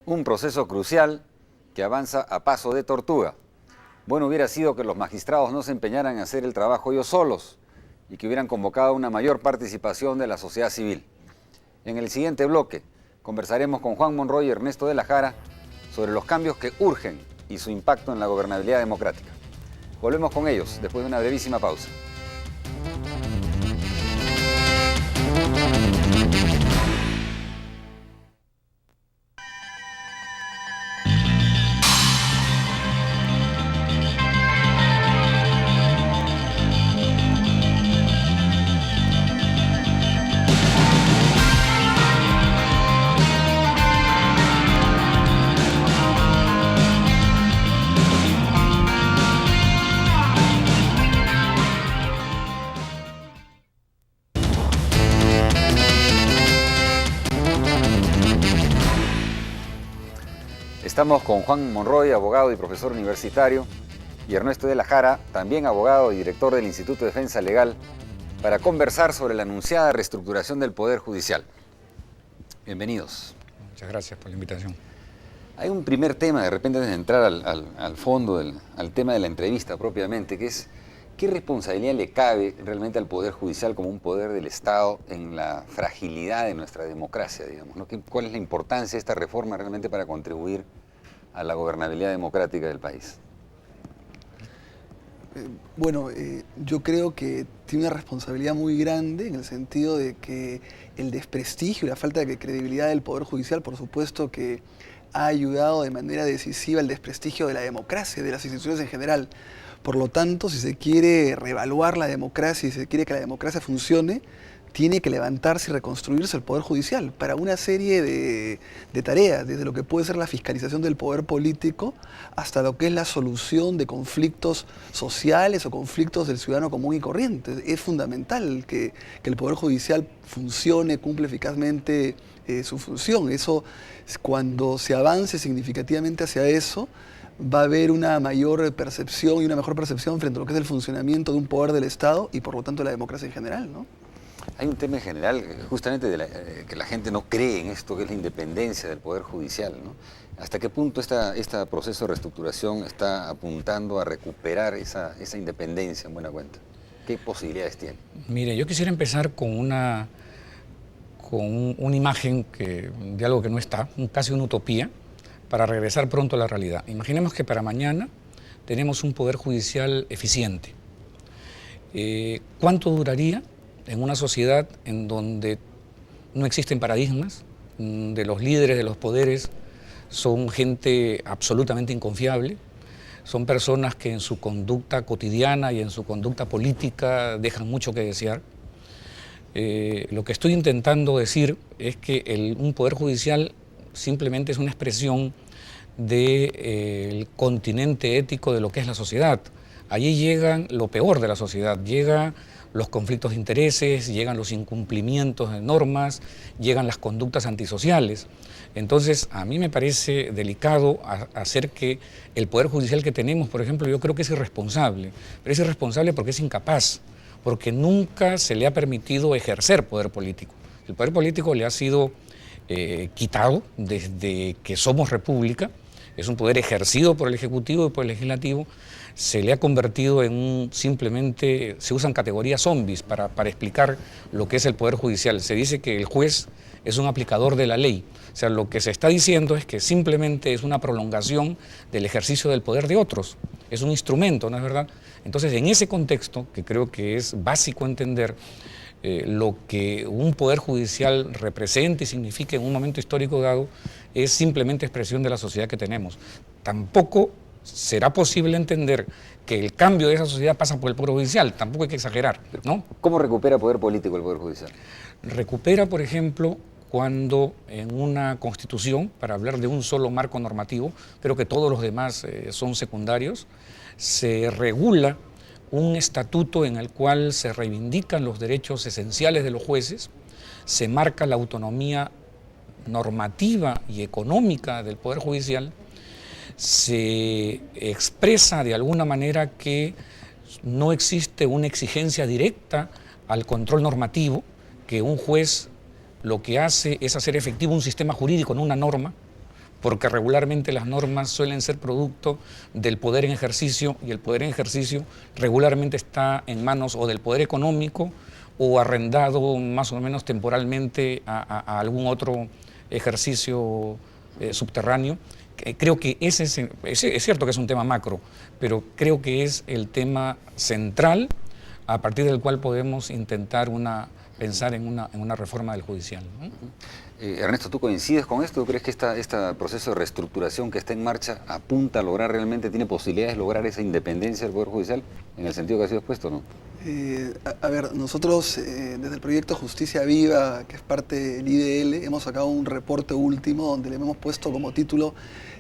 Un proceso crucial que avanza a paso de tortuga. Bueno hubiera sido que los magistrados no se empeñaran en hacer el trabajo ellos solos y que hubieran convocado una mayor participación de la sociedad civil. En el siguiente bloque conversaremos con Juan Monroy y Ernesto de la Jara sobre los cambios que urgen y su impacto en la gobernabilidad democrática. Volvemos con ellos después de una brevísima pausa. Estamos con Juan Monroy, abogado y profesor universitario, y Ernesto de la Jara, también abogado y director del Instituto de Defensa Legal, para conversar sobre la anunciada reestructuración del Poder Judicial. Bienvenidos. Muchas gracias por la invitación. Hay un primer tema, de repente, antes de entrar al fondo, al tema de la entrevista propiamente, que es ¿qué responsabilidad le cabe realmente al Poder Judicial como un poder del Estado en la fragilidad de nuestra democracia, digamos, ¿no? ¿Cuál es la importancia de esta reforma realmente para contribuir a la gobernabilidad democrática del país? Yo creo que tiene una responsabilidad muy grande en el sentido de que el desprestigio y la falta de credibilidad del Poder Judicial, por supuesto que ha ayudado de manera decisiva al desprestigio de la democracia, de las instituciones en general. Por lo tanto, si se quiere reevaluar la democracia y si se quiere que la democracia funcione, tiene que levantarse y reconstruirse el Poder Judicial para una serie de tareas, desde lo que puede ser la fiscalización del poder político hasta lo que es la solución de conflictos sociales o conflictos del ciudadano común y corriente. Es fundamental que el Poder Judicial funcione, cumpla eficazmente su función. Eso, cuando se avance significativamente hacia eso, va a haber una mayor percepción y una mejor percepción frente a lo que es el funcionamiento de un poder del Estado y por lo tanto de la democracia en general, ¿no? Hay un tema en general, justamente, que la gente no cree en esto, que es la independencia del Poder Judicial, ¿no? ¿Hasta qué punto este proceso de reestructuración está apuntando a recuperar esa independencia en buena cuenta? ¿Qué posibilidades tiene? Mire, yo quisiera empezar con una imagen de algo que no está, casi una utopía, para regresar pronto a la realidad. Imaginemos que para mañana tenemos un Poder Judicial eficiente. ¿Cuánto duraría en una sociedad en donde no existen paradigmas, de los líderes de los poderes son gente absolutamente inconfiable, son personas que en su conducta cotidiana y en su conducta política dejan mucho que desear? Lo que estoy intentando decir es que un Poder Judicial simplemente es una expresión del continente ético de lo que es la sociedad. Allí llegan lo peor de la sociedad, llegan los conflictos de intereses, llegan los incumplimientos de normas, llegan las conductas antisociales. Entonces, a mí me parece delicado hacer que el Poder Judicial que tenemos, por ejemplo, yo creo que es irresponsable, pero es irresponsable porque es incapaz, porque nunca se le ha permitido ejercer poder político. El poder político le ha sido quitado desde que somos república, es un poder ejercido por el Ejecutivo y por el Legislativo, se le ha convertido simplemente, se usan categorías zombies para explicar lo que es el Poder Judicial. Se dice que el juez es un aplicador de la ley. O sea, lo que se está diciendo es que simplemente es una prolongación del ejercicio del poder de otros. Es un instrumento, ¿no es verdad? Entonces, en ese contexto, que creo que es básico entender lo que un Poder Judicial representa y significa en un momento histórico dado, es simplemente expresión de la sociedad que tenemos. Tampoco será posible entender que el cambio de esa sociedad pasa por el Poder Judicial, tampoco hay que exagerar, ¿no? ¿Cómo recupera poder político el Poder Judicial? Recupera, por ejemplo, cuando en una constitución, para hablar de un solo marco normativo, creo que todos los demás son secundarios, se regula un estatuto en el cual se reivindican los derechos esenciales de los jueces, se marca la autonomía normativa y económica del Poder Judicial, se expresa de alguna manera que no existe una exigencia directa al control normativo, que un juez lo que hace es hacer efectivo un sistema jurídico, no una norma, porque regularmente las normas suelen ser producto del poder en ejercicio, y el poder en ejercicio regularmente está en manos o del poder económico o arrendado más o menos temporalmente a algún otro ejercicio subterráneo. Creo que ese es cierto que es un tema macro, pero creo que es el tema central a partir del cual podemos intentar pensar en una reforma del judicial, ¿no? Ernesto, ¿tú coincides con esto? ¿Tú crees que este proceso de reestructuración que está en marcha apunta a lograr realmente, tiene posibilidades de lograr esa independencia del Poder Judicial en el sentido que ha sido expuesto, no? A ver, nosotros desde el proyecto Justicia Viva, que es parte del IDL, hemos sacado un reporte último donde le hemos puesto como título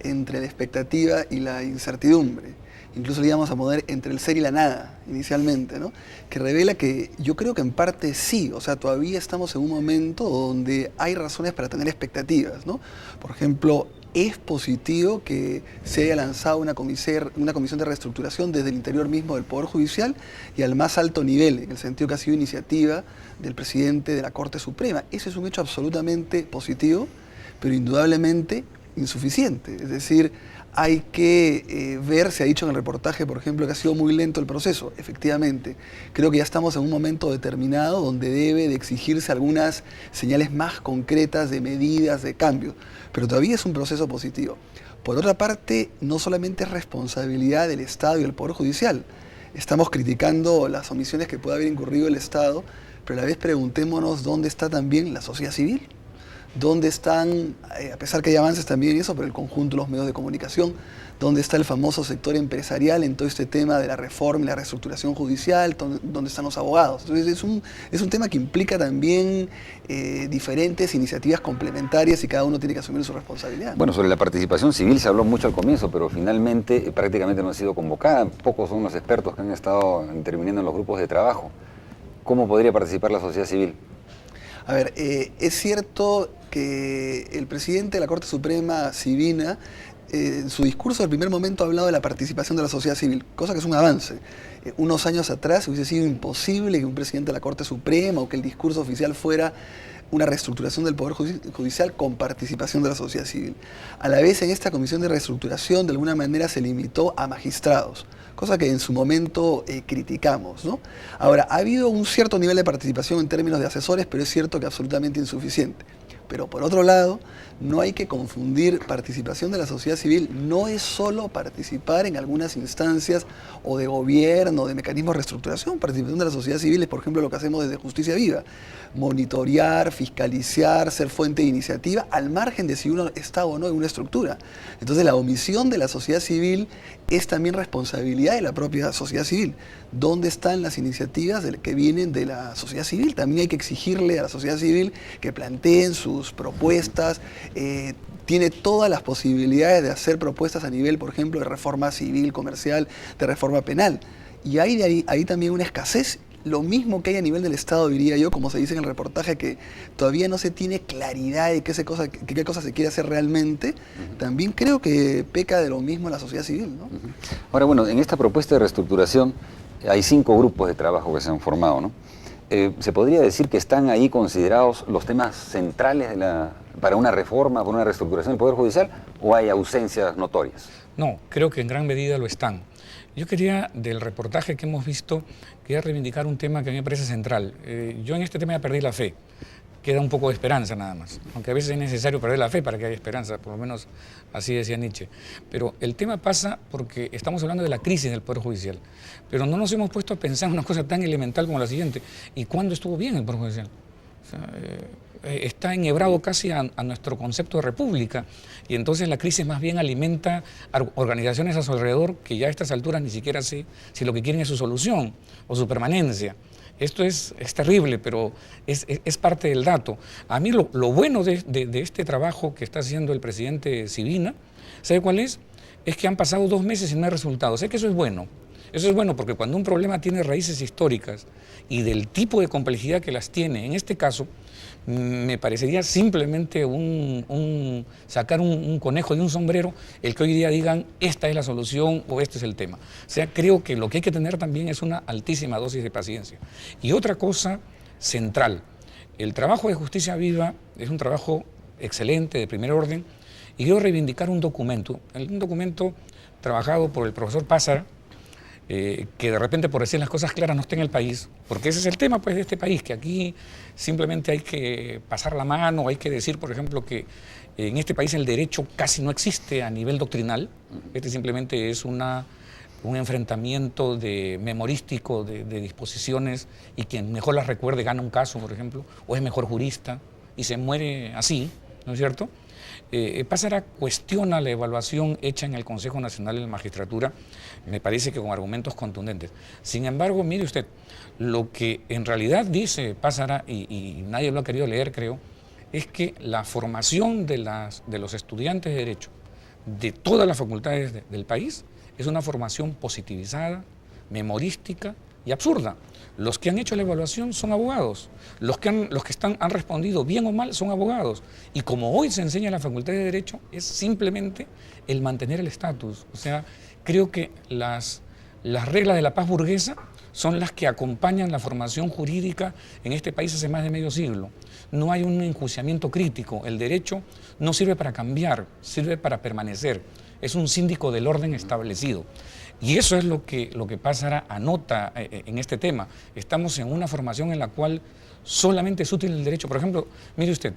Entre la expectativa y la incertidumbre. Incluso le íbamos a poner Entre el ser y la nada, inicialmente, ¿no? Que revela que yo creo que en parte sí, o sea, todavía estamos en un momento donde hay razones para tener expectativas, ¿no? Por ejemplo, es positivo que se haya lanzado una comisión de reestructuración desde el interior mismo del Poder Judicial y al más alto nivel, en el sentido que ha sido iniciativa del presidente de la Corte Suprema. Ese es un hecho absolutamente positivo, pero indudablemente insuficiente. Es decir, hay que ver, se ha dicho en el reportaje, por ejemplo, que ha sido muy lento el proceso. Efectivamente, creo que ya estamos en un momento determinado donde debe de exigirse algunas señales más concretas de medidas, de cambio, pero todavía es un proceso positivo. Por otra parte, no solamente es responsabilidad del Estado y del Poder Judicial. Estamos criticando las omisiones que puede haber incurrido el Estado, pero a la vez preguntémonos dónde está también la sociedad civil. ¿Dónde están, a pesar que hay avances también en eso, pero el conjunto de los medios de comunicación? ¿Dónde está el famoso sector empresarial en todo este tema de la reforma y la reestructuración judicial? ¿Dónde están los abogados? Entonces es un tema que implica también diferentes iniciativas complementarias y cada uno tiene que asumir su responsabilidad. Bueno, sobre la participación civil se habló mucho al comienzo, pero finalmente prácticamente no ha sido convocada. Pocos son los expertos que han estado interviniendo en los grupos de trabajo. ¿Cómo podría participar la sociedad civil? A ver, es cierto que el presidente de la Corte Suprema, Sibina, en su discurso del primer momento ha hablado de la participación de la sociedad civil, cosa que es un avance. Unos años atrás hubiese sido imposible que un presidente de la Corte Suprema o que el discurso oficial fuera una reestructuración del Poder Judicial con participación de la sociedad civil. A la vez, en esta comisión de reestructuración, de alguna manera se limitó a magistrados, cosa que en su momento criticamos, ¿no? Ahora, ha habido un cierto nivel de participación en términos de asesores, pero es cierto que absolutamente insuficiente. Pero por otro lado, no hay que confundir participación de la sociedad civil, no es solo participar en algunas instancias o de gobierno, de mecanismos de reestructuración. Participación de la sociedad civil es, por ejemplo, lo que hacemos desde Justicia Viva. Monitorear, fiscalizar, ser fuente de iniciativa, al margen de si uno está o no en una estructura. Entonces la omisión de la sociedad civil es también responsabilidad de la propia sociedad civil. ¿Dónde están las iniciativas que vienen de la sociedad civil? También hay que exigirle a la sociedad civil que planteen sus propuestas. Tiene todas las posibilidades de hacer propuestas a nivel, por ejemplo, de reforma civil, comercial, de reforma penal. Y hay ahí también una escasez. Lo mismo que hay a nivel del Estado, diría yo, como se dice en el reportaje, que todavía no se tiene claridad de qué cosa se quiere hacer realmente. También creo que peca de lo mismo la sociedad civil, ¿no? Ahora, bueno, en esta propuesta de reestructuración hay 5 grupos de trabajo que se han formado, ¿no? ¿Se podría decir que están ahí considerados los temas centrales para una reforma, para una reestructuración del Poder Judicial, o hay ausencias notorias? No, creo que en gran medida lo están. Yo quería, del reportaje que hemos visto, quería reivindicar un tema que a mí me parece central. Yo en este tema ya perdí la fe. Queda un poco de esperanza nada más, aunque a veces es necesario perder la fe para que haya esperanza, por lo menos así decía Nietzsche. Pero el tema pasa porque estamos hablando de la crisis del Poder Judicial, pero no nos hemos puesto a pensar en una cosa tan elemental como la siguiente: ¿y cuándo estuvo bien el Poder Judicial? O sea, está enhebrado casi a nuestro concepto de república, y entonces la crisis más bien alimenta a organizaciones a su alrededor que ya a estas alturas ni siquiera sé si lo que quieren es su solución o su permanencia. Esto es terrible, pero es parte del dato. A mí lo bueno de este trabajo que está haciendo el presidente Sibina, ¿sabe cuál es? Es que han pasado 2 meses y no hay resultados. Sé que eso es bueno. Eso es bueno porque cuando un problema tiene raíces históricas y del tipo de complejidad que las tiene, en este caso, me parecería simplemente sacar un conejo de un sombrero el que hoy día digan esta es la solución o este es el tema. O sea, creo que lo que hay que tener también es una altísima dosis de paciencia. Y otra cosa central, el trabajo de Justicia Viva es un trabajo excelente, de primer orden, y quiero reivindicar un documento trabajado por el profesor Pázara, que de repente, por decir las cosas claras, no está en el país, porque ese es el tema pues, de este país, que aquí simplemente hay que pasar la mano, hay que decir, por ejemplo, que en este país el derecho casi no existe a nivel doctrinal, este simplemente es un enfrentamiento memorístico de disposiciones, y quien mejor las recuerde gana un caso, por ejemplo, o es mejor jurista, y se muere así, ¿no es cierto? Pázara cuestiona la evaluación hecha en el Consejo Nacional de la Magistratura, me parece que con argumentos contundentes. Sin embargo, mire usted, lo que en realidad dice Pázara, y nadie lo ha querido leer, creo, es que la formación de los estudiantes de Derecho de todas las facultades del país es una formación positivizada, memorística y absurda. Los que han hecho la evaluación son abogados, los que han respondido bien o mal son abogados, y como hoy se enseña en la Facultad de Derecho es simplemente el mantener el estatus. O sea, creo que las reglas de la paz burguesa son las que acompañan la formación jurídica en este país hace más de medio siglo. No hay un enjuiciamiento crítico, el derecho no sirve para cambiar, sirve para permanecer, es un síndico del orden establecido. Y eso es lo que Pázara anota en este tema. Estamos en una formación en la cual solamente es útil el derecho. Por ejemplo, mire usted,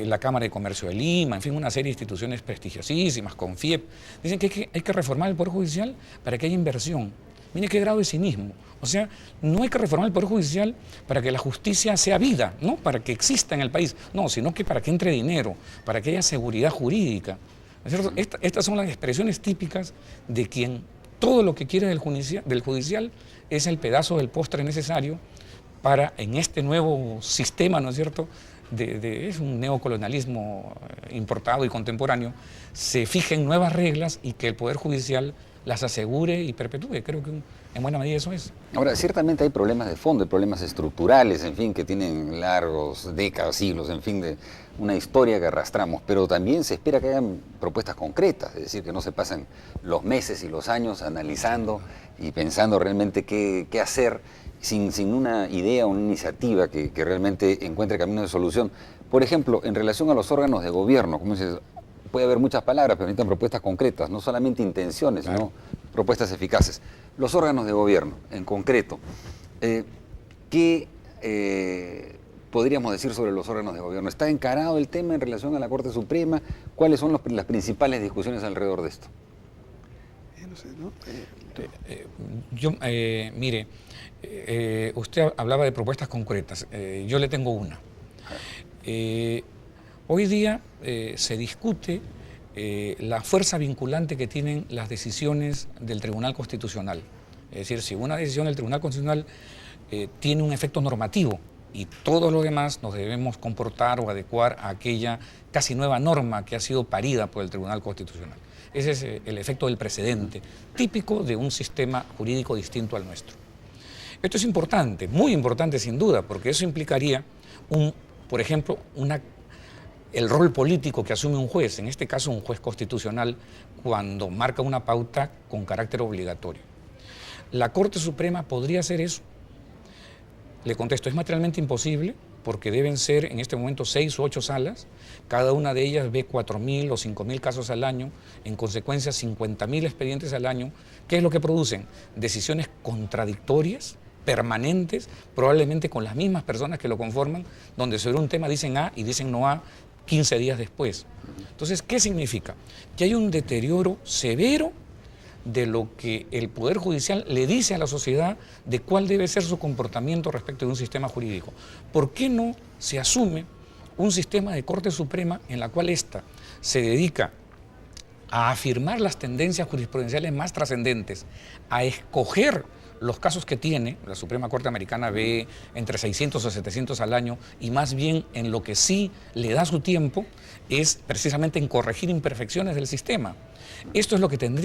la Cámara de Comercio de Lima, en fin, una serie de instituciones prestigiosísimas, CONFIEP, dicen que hay que reformar el Poder Judicial para que haya inversión. Mire qué grado de cinismo. O sea, no hay que reformar el Poder Judicial para que la justicia sea vida, ¿no? Para que exista en el país. No, sino que para que entre dinero, para que haya seguridad jurídica. ¿No es cierto? Estas son las expresiones típicas de quien todo lo que quiere del judicial es el pedazo del postre necesario para, en este nuevo sistema, ¿no es cierto?, es un neocolonialismo importado y contemporáneo, se fijen nuevas reglas y que el Poder Judicial las asegure y perpetúe. Creo que en buena medida eso es. Ahora, ciertamente hay problemas de fondo, hay problemas estructurales, en fin, que tienen largos, décadas, siglos, en fin, de una historia que arrastramos, pero también se espera que hayan propuestas concretas, es decir, que no se pasen los meses y los años analizando y pensando realmente qué hacer sin una idea o una iniciativa que realmente encuentre caminos de solución. Por ejemplo, en relación a los órganos de gobierno, como dices, puede haber muchas palabras, pero necesitan propuestas concretas, no solamente intenciones, claro, sino propuestas eficaces. Los órganos de gobierno, en concreto, ¿qué podríamos decir sobre los órganos de gobierno? ¿Está encarado el tema en relación a la Corte Suprema? ¿Cuáles son las principales discusiones alrededor de esto? No sé, ¿no? Mire, usted hablaba de propuestas concretas. Yo le tengo una. Hoy día se discute la fuerza vinculante que tienen las decisiones del Tribunal Constitucional. Es decir, si una decisión del Tribunal Constitucional tiene un efecto normativo y todos los demás nos debemos comportar o adecuar a aquella casi nueva norma que ha sido parida por el Tribunal Constitucional. Ese es el efecto del precedente, típico de un sistema jurídico distinto al nuestro. Esto es importante, muy importante sin duda, porque eso implicaría, por ejemplo, el rol político que asume un juez, en este caso un juez constitucional, cuando marca una pauta con carácter obligatorio. ¿La Corte Suprema podría hacer eso? Le contesto, es materialmente imposible, porque deben ser en este momento 6 u 8 salas, cada una de ellas ve 4.000 o 5.000 casos al año, en consecuencia 50.000 expedientes al año. ¿Qué es lo que producen? Decisiones contradictorias, permanentes, probablemente con las mismas personas que lo conforman, donde sobre un tema dicen A y dicen no A 15 días después. Entonces, ¿qué significa? Que hay un deterioro severo de lo que el Poder Judicial le dice a la sociedad de cuál debe ser su comportamiento respecto de un sistema jurídico. ¿Por qué no se asume un sistema de Corte Suprema en la cual ésta se dedica a afirmar las tendencias jurisprudenciales más trascendentes, a escoger los casos que tiene? La Suprema Corte Americana ve entre 600 o 700 al año, y más bien en lo que sí le da su tiempo es precisamente en corregir imperfecciones del sistema. Esto es lo que tendría